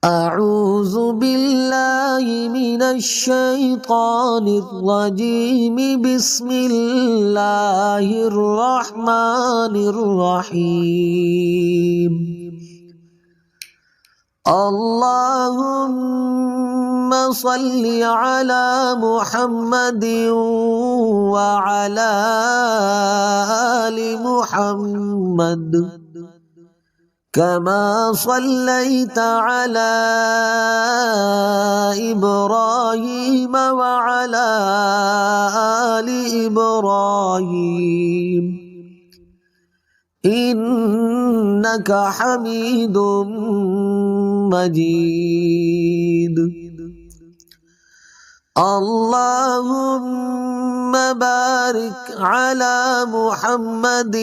أعوذ بالله من الشيطان الرجيم. بسم الله الرحمن الرحيم. اللهم صل على محمد وعلى آل محمد كما صليت على إبراهيم وعلى آل إبراهيم إنك حميد مجيد. اللهم بارك على محمد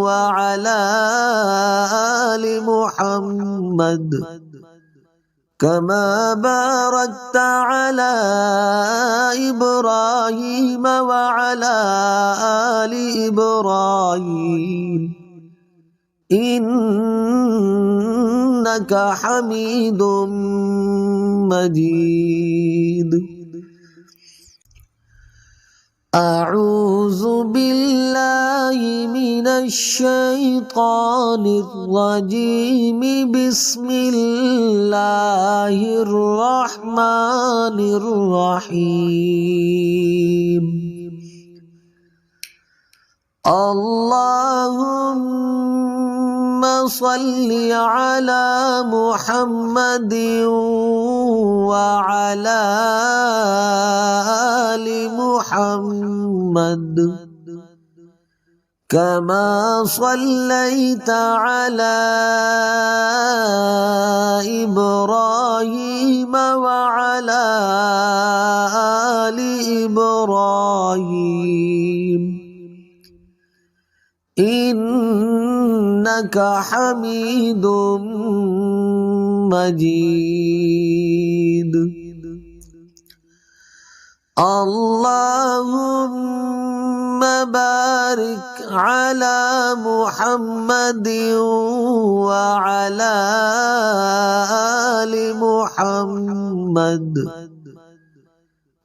وعلى آل محمد كما باركت على إبراهيم وعلى آل إبراهيم إنك حميد مجيد. أعوذ بالله من الشيطان الرجيم. بسم الله الرحمن الرحيم. اللهم صل على محمد وعلى آل محمد كما صليت على إبراهيم وعلى آل إبراهيم إنك حميد مجيد. اللهم بارك على محمد وعلى آل محمد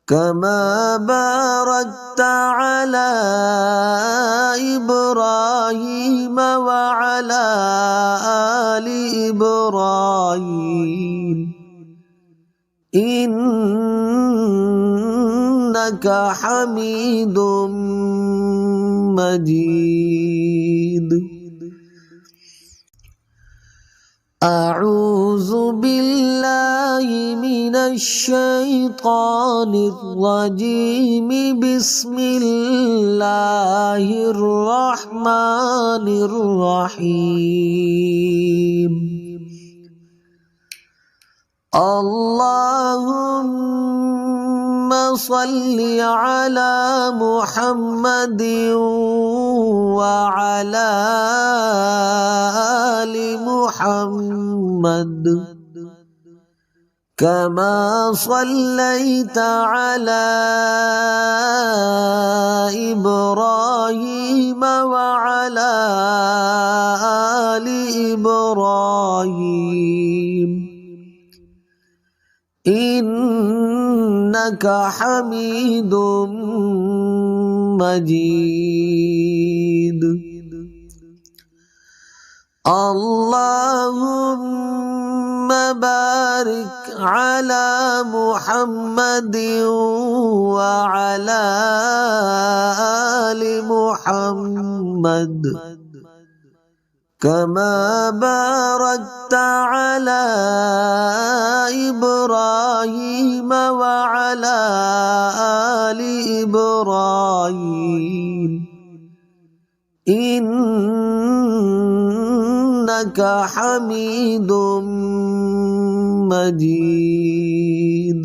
كما باركت على إبراهيم وعلى آل إبراهيم إنك حميد مجيد. أعوذ بالله من الشيطان الرجيم. بسم الله الرحمن الرحيم. اللهم صل على محمد وعلى آل محمد كما صليت على إبراهيم وعلى آل إبراهيم إنك حميد مجيد. اللهم بارك على محمد وعلى آل محمد كما باركت على إبراهيم وعلى آل إبراهيم إنك حميد مجيد.